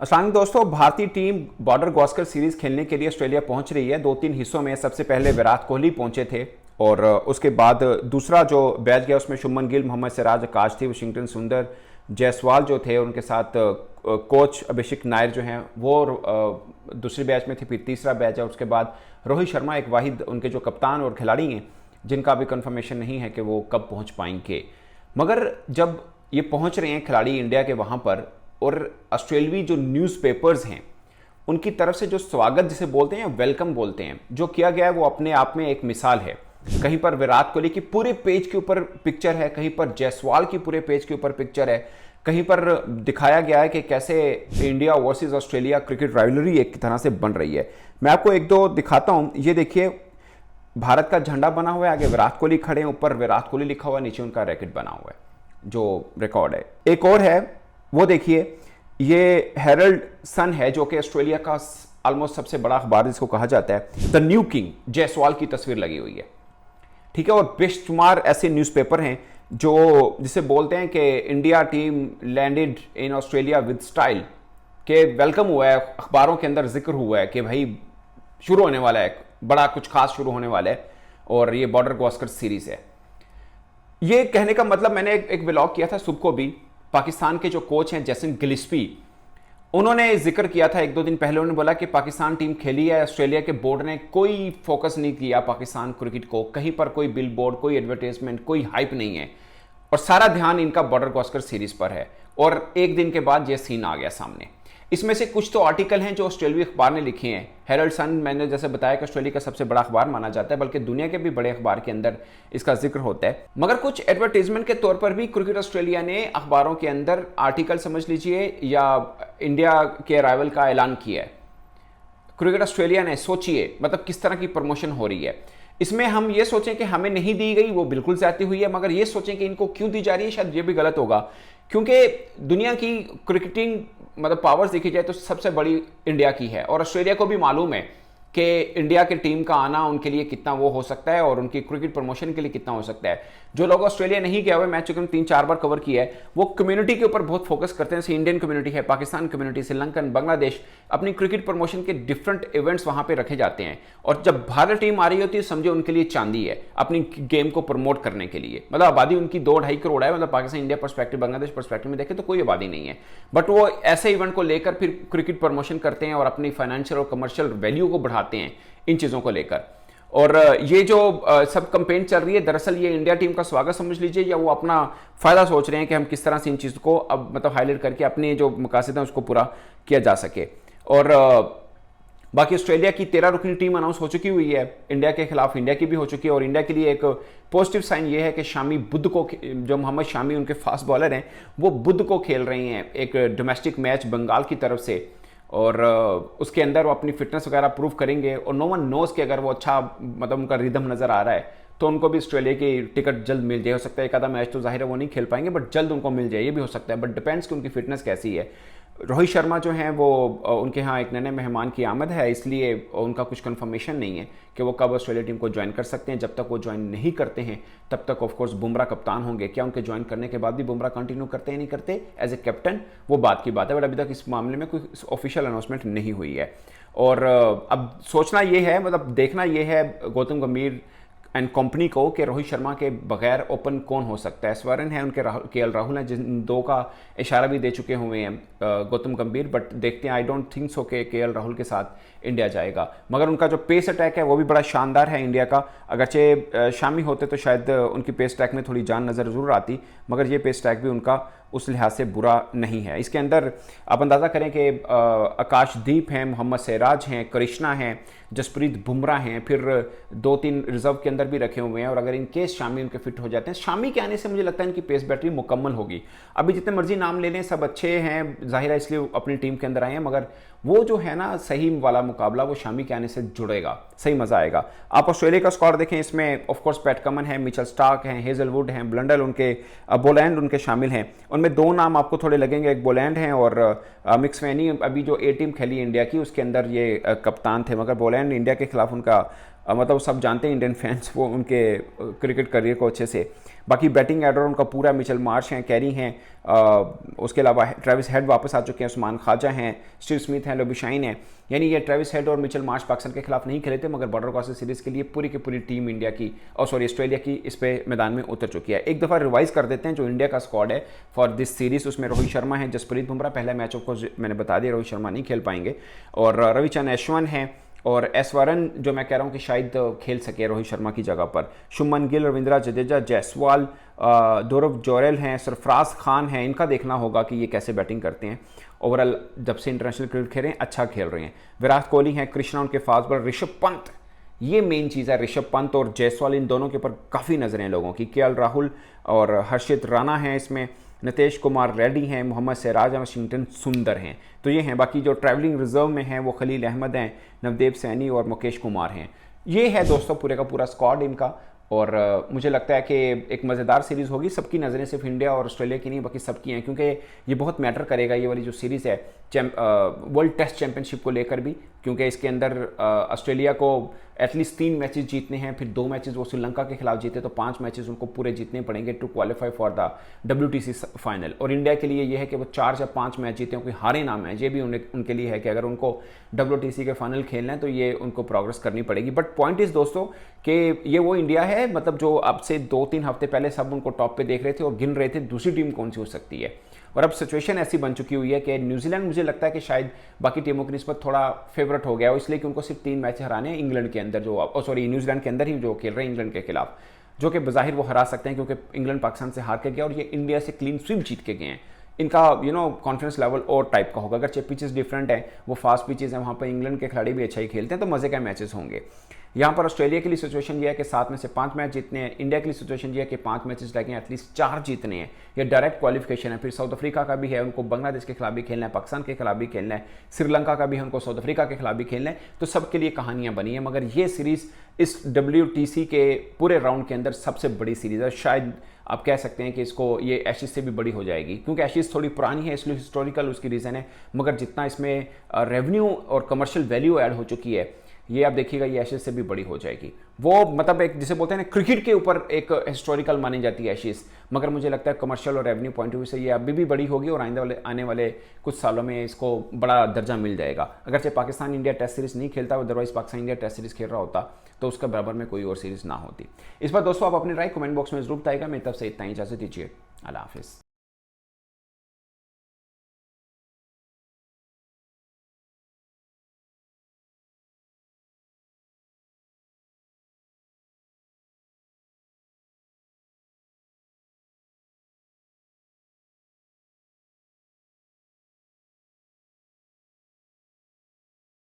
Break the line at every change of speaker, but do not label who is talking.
असल दोस्तों, भारतीय टीम बॉर्डर गावस्कर सीरीज खेलने के लिए ऑस्ट्रेलिया पहुंच रही है। 2-3 हिस्सों में सबसे पहले विराट कोहली पहुंचे थे और उसके बाद दूसरा जो बैच गया उसमें शुभमन गिल, मोहम्मद सिराज, आकाश, वाशिंगटन सुंदर, जायसवाल जो थे, उनके साथ कोच अभिषेक नायर जो हैं वो दूसरी बैच में थे। फिर तीसरा बैच है, उसके बाद रोहित शर्मा एक वाहिद उनके जो कप्तान और खिलाड़ी हैं जिनका अभी कंफर्मेशन नहीं है कि वो कब पहुंच पाएंगे। मगर जब ये पहुंच रहे हैं खिलाड़ी इंडिया के वहाँ पर, और ऑस्ट्रेलवी जो न्यूज़पेपर्स हैं उनकी तरफ से जो स्वागत जिसे बोलते हैं, वेलकम बोलते हैं, जो किया गया है वो अपने आप में एक मिसाल है। कहीं पर विराट कोहली की पूरे पेज के ऊपर पिक्चर है, कहीं पर जायसवाल की पूरे पेज के ऊपर पिक्चर है, कहीं पर दिखाया गया है कि कैसे India versus Australia cricket rivalry एक तरह से बन रही है। मैं आपको एक दो दिखाता हूं। ये देखिए, भारत का झंडा बना हुआ है, आगे विराट कोहली खड़े हैं, ऊपर विराट कोहली लिखा हुआ है, नीचे उनका रैकेट बना हुआ है जो रिकॉर्ड है। एक और है, वो देखिए, ये हेरल्ड सन है जो कि ऑस्ट्रेलिया का ऑलमोस्ट सबसे बड़ा अखबार जिसको कहा जाता है, द न्यू किंग, जायसवाल की तस्वीर लगी हुई है। ठीक है, और बेशुमार ऐसे न्यूज़पेपर हैं जो जिसे बोलते हैं कि India team landed in Australia with style, के वेलकम हुआ है, अखबारों के अंदर जिक्र हुआ है कि भाई शुरू होने वाला है, बड़ा कुछ खास शुरू होने वाला है और ये बॉर्डर गावस्कर सीरीज है। ये कहने का मतलब, मैंने एक व्लॉग किया था सुबह को भी, पाकिस्तान के जो कोच हैं जेसन गिलिस्पी, उन्होंने जिक्र किया था 1-2 दिन पहले। उन्होंने बोला कि पाकिस्तान टीम खेली है, ऑस्ट्रेलिया के बोर्ड ने कोई फोकस नहीं किया पाकिस्तान क्रिकेट को, कहीं पर कोई बिल बोर्ड, कोई एडवर्टाइजमेंट, कोई हाइप नहीं है, और सारा ध्यान इनका बॉर्डर गावस्कर सीरीज पर है। और एक दिन के बाद ये सीन आ गया सामने। इसमें से कुछ तो आर्टिकल हैं जो ऑस्ट्रेलिया अखबार ने लिखे हैं। हेरल्ड सन, मैंने जैसे बताया कि ऑस्ट्रेलिया का सबसे बड़ा अखबार माना जाता है, बल्कि दुनिया के भी बड़े अखबार के अंदर इसका जिक्र होता है। मगर कुछ एडवर्टाइजमेंट के तौर पर भी क्रिकेट ऑस्ट्रेलिया ने अखबारों के अंदर आर्टिकल समझ लीजिए या इंडिया के अराइवल का ऐलान किया है। क्रिकेट ऑस्ट्रेलिया ने, सोचिए मतलब किस तरह की प्रमोशन हो रही है। इसमें हम ये सोचें कि हमें नहीं दी गई, वो बिल्कुल ज्यादती हुई है, मगर ये सोचें कि इनको क्यों दी जा रही है, शायद ये भी गलत होगा। क्योंकि दुनिया की क्रिकेटिंग मतलब पावर्स देखी जाए तो सबसे बड़ी इंडिया की है, और ऑस्ट्रेलिया को भी मालूम है कि इंडिया की टीम का आना उनके लिए कितना वो हो सकता है और उनकी क्रिकेट प्रमोशन के लिए कितना हो सकता है। जो लोग ऑस्ट्रेलिया नहीं गए हुए, मैच चुके 3-4 बार कवर किया है, वो कम्युनिटी के ऊपर बहुत फोकस करते हैं। जैसे इंडियन कम्युनिटी है, पाकिस्तान कम्युनिटी, श्रीलंकन, बांग्लादेश, अपनी क्रिकेट प्रमोशन के डिफरेंट इवेंट्स वहां पे रखे जाते हैं। और जब भारत टीम आ रही होती है, समझे उनके लिए चांदी है अपनी गेम को प्रमोट करने के लिए। मतलब आबादी उनकी 2-2.5 करोड़ है, मतलब Pakistan India perspective, Bangladesh perspective में देखें तो कोई आबादी नहीं है, बट वो ऐसे इवेंट को लेकर फिर क्रिकेट प्रमोशन करते हैं और अपनी फाइनेंशियल और कमर्शियल वैल्यू को बढ़ाते हैं इन चीज़ों को लेकर। और ये जो सब कंपेन चल रही है, दरअसल ये इंडिया टीम का स्वागत समझ लीजिए, या वो अपना फ़ायदा सोच रहे हैं कि हम किस तरह से इन चीज़ को अब मतलब हाईलाइट करके अपने जो मकासद हैं उसको पूरा किया जा सके। और बाकी ऑस्ट्रेलिया की 13 रुकनी टीम अनाउंस हो चुकी हुई है इंडिया के खिलाफ, इंडिया की भी हो चुकी है। और इंडिया के लिए एक पॉजिटिव साइन ये है कि शामी बुध को, जो मोहम्मद शामी उनके फास्ट बॉलर हैं, वो बुध को खेल रहे हैं एक डोमेस्टिक मैच बंगाल की तरफ से, और उसके अंदर वो अपनी फिटनेस वगैरह प्रूव करेंगे। और नो वन नोज कि अगर वो अच्छा मतलब उनका रिदम नज़र आ रहा है तो उनको भी ऑस्ट्रेलिया की टिकट जल्द मिल जाए। हो सकता है एक आधा मैच तो जाहिर है वो नहीं खेल पाएंगे, बट जल्द उनको मिल जाए, ये भी हो सकता है, बट डिपेंड्स कि उनकी फिटनेस कैसी है। रोहित शर्मा जो हैं वो उनके यहाँ एक नए मेहमान की आमद है, इसलिए उनका कुछ कंफर्मेशन नहीं है कि वो कब ऑस्ट्रेलिया टीम को ज्वाइन कर सकते हैं। जब तक वो ज्वाइन नहीं करते हैं तब तक ऑफकोर्स बुमराह कप्तान होंगे। क्या उनके ज्वाइन करने के बाद भी बुमराह कंटिन्यू करते हैं नहीं करते एज ए कैप्टन, वो बात की बात है, बट अभी तक इस मामले में कोई ऑफिशियल अनाउंसमेंट नहीं हुई है। और अब सोचना ये है, मतलब देखना ये है गौतम गंभीर एंड कंपनी को कि रोहित शर्मा के बगैर ओपन कौन हो सकता है। स्वरन है उनके, केएल राहुल हैं, जिन दो का इशारा भी दे चुके हुए हैं गौतम गंभीर, बट देखते हैं, आई डोंट थिंक सो कि केएल राहुल के साथ इंडिया जाएगा। मगर उनका जो पेस अटैक है वो भी बड़ा शानदार है इंडिया का। अगरचे शामी होते तो शायद उनकी पेस अटैक में थोड़ी जान नज़र जरूर आती, मगर ये पेस अटैक भी उनका उस लिहाज से बुरा नहीं है। इसके अंदर आप अंदाज़ा करें कि आकाशदीप हैं, मोहम्मद सिराज हैं, कृष्णा हैं, जसप्रीत बुमराह हैं, फिर 2-3 रिजर्व के अंदर भी रखे हुए हैं। और अगर इन केस शामी उनके फिट हो जाते हैं, शामी के आने से मुझे लगता है इनकी पेस बैटरी मुकम्मल होगी। अभी जितने मर्जी नाम ले लें, सब अच्छे हैं, जाहिर है इसलिए अपनी टीम के अंदर आए हैं, मगर वो जो है ना सही वाला मुकाबला वो शामी के आने से जुड़ेगा, सही मजा आएगा। आप ऑस्ट्रेलिया का स्क्वाड देखें, इसमें ऑफ कोर्स पैट कमन है, मिचेल स्टार्क हैं, हेजलवुड हैं, ब्लंडल उनके, बोलैंड उनके शामिल हैं। उनमें 2 नाम आपको थोड़े लगेंगे, एक बोलैंड हैं और मिक्सवेनी, अभी जो ए टीम खेली इंडिया की उसके अंदर ये कप्तान थे, मगर बोलैंड इंडिया के खिलाफ उनका मतलब सब जानते हैं इंडियन फैंस वो उनके क्रिकेट करियर को अच्छे से। बाकी बैटिंग एडर उनका पूरा मिचेल मार्श हैं, कैरी हैं, उसके अलावा ट्रेविस हेड वापस आ चुके हैं, उस्मान ख्वाजा हैं, स्टीव स्मिथ हैं, लोबी शाइन हैं। यानी ये ट्रेविस हेड और मिचेल मार्श पाकिस्तान के खिलाफ नहीं खेले थे, मगर बॉर्डर गवास्कर सीरीज़ के लिए पूरी की पूरी टीम इंडिया की और सॉरी ऑस्ट्रेलिया की इस पे मैदान में उतर चुकी है। एक दफ़ा रिवाइज कर देते हैं जो इंडिया का स्क्वाड है फॉर दिस सीरीज़। उसमें रोहित शर्मा है, जसप्रीत बुमराह, पहला मैच को मैंने बता दिया रोहित शर्मा नहीं खेल पाएंगे, और रविचंद्रन अश्विन हैं, और एसवारन जो मैं कह रहा हूँ कि शायद खेल सके रोहित शर्मा की जगह पर, शुभमन गिल, रविंद्रा जडेजा, जायसवाल, दौरव जोरेल हैं, सरफराज खान हैं। इनका देखना होगा कि ये कैसे बैटिंग करते हैं। ओवरऑल जब से इंटरनेशनल क्रिकेट खेल रहे हैं अच्छा खेल रहे हैं। विराट कोहली हैं, कृष्णा उनके फास्ट बॉलर, ऋषभ पंत, ये मेन चीज़ है, ऋषभ पंत और जायसवाल, इन दोनों के ऊपर काफ़ी नजरें लोगों की। केएल राहुल और हर्षित राणा हैं इसमें, नितेश कुमार रेड्डी हैं, मोहम्मद सिराज हैं, वाशिंगटन सुंदर हैं। तो ये हैं। बाकी जो ट्रैवलिंग रिजर्व में हैं वो खलील अहमद हैं, नवदेव सैनी और मुकेश कुमार हैं। ये है दोस्तों पूरे का पूरा स्क्वाड इनका। और मुझे लगता है कि एक मज़ेदार सीरीज़ होगी। सबकी नज़रें सिर्फ इंडिया और ऑस्ट्रेलिया की नहीं बाकी सबकी हैं, क्योंकि ये बहुत मैटर करेगा ये वाली जो सीरीज़ है वर्ल्ड टेस्ट चैंपियनशिप को लेकर भी, क्योंकि इसके अंदर ऑस्ट्रेलिया को एटलीस्ट 3 मैचेस जीतने हैं, फिर 2 मैचेस वो श्रीलंका के खिलाफ जीते तो 5 मैचेस उनको पूरे जीतने पड़ेंगे to qualify for the WTC final. और इंडिया के लिए ये है कि वो 4 या 5 मैच जीते, कोई हारे ना मैच, ये भी उनके लिए है कि अगर उनको WTC के फाइनल खेलना है तो ये उनको प्रोग्रेस करनी पड़ेगी। बट पॉइंट इज दोस्तों कि ये वो इंडिया है मतलब जो अब से 2-3 हफ्ते पहले सब उनको टॉप पे देख रहे थे और गिन रहे थे दूसरी टीम कौन सी हो सकती है। और अब सिचुएशन ऐसी बन चुकी हुई है कि न्यूजीलैंड मुझे लगता है कि शायद बाकी टीमों की निस्बत थोड़ा फेवरेट हो गया हो, इसलिए कि उनको सिर्फ 3 मैच हराने हैं इंग्लैंड के अंदर जो सॉरी न्यूजीलैंड के अंदर ही जो खेल रहे हैं इंग्लैंड के खिलाफ, जो कि बज़ाहिर वो हरा सकते हैं क्योंकि इंग्लैंड पाकिस्तान से हार के गया और ये इंडिया से क्लीन स्वीप जीत के गए हैं। इनका कॉन्फिडेंस लेवल और टाइप का होगा। अगर पिचेस डिफरेंट है, वो फास्ट पिचेस हैं, वहाँ पर इंग्लैंड के खिलाड़ी भी अच्छा ही खेलते हैं, तो मज़े के मैचेस होंगे। यहाँ पर ऑस्ट्रेलिया के लिए सिचुएशन ये है कि 7 में से 5 मैच जीतने हैं। इंडिया के लिए सिचुएशन ये है कि 5 मैचेस लगे एटलीस्ट 4 जीतने हैं, ये डायरेक्ट क्वालिफिकेशन है। फिर साउथ अफ्रीका का भी है, उनको बांग्लादेश के खिलाफ भी खेलना है, पाकिस्तान के खिलाफ भी खेलना है, श्रीलंका का भी है, उनको साउथ अफ्रीका के खिलाफ भी खेलना है। तो सबके लिए कहानियां बनी है, मगर ये सीरीज़ इस WTC के पूरे राउंड के अंदर सबसे बड़ी सीरीज़ है। शायद आप कह सकते हैं कि इसको ये एशेज से भी बड़ी हो जाएगी, क्योंकि एशेज थोड़ी पुरानी है इसलिए हिस्टोरिकल उसकी रीज़न है, मगर जितना इसमें रेवेन्यू और कमर्शियल वैल्यू ऐड हो चुकी है ये आप देखिएगा ये एशेज से भी बड़ी हो जाएगी। वो मतलब एक जिसे बोलते हैं ना क्रिकेट के ऊपर एक हिस्टोरिकल मानी जाती है एशेज, मगर मुझे लगता है कमर्शियल और रेवेन्यू पॉइंट ऑफ व्यू से ये अभी भी बड़ी होगी और आने वाले कुछ सालों में इसको बड़ा दर्जा मिल जाएगा। अगर चाहे पाकिस्तान इंडिया टेस्ट सीरीज़ नहीं खेलता, otherwise Pakistan India test series खेल रहा होता तो उसका बराबर में कोई और सीरीज़ ना होती। इस बार दोस्तों आप अपनी राय कमेंट बॉक्स में जरूर बताइएगा। मेरी तरफ से इतना ही, इजाज़त दीजिए, अल्लाह हाफिज़।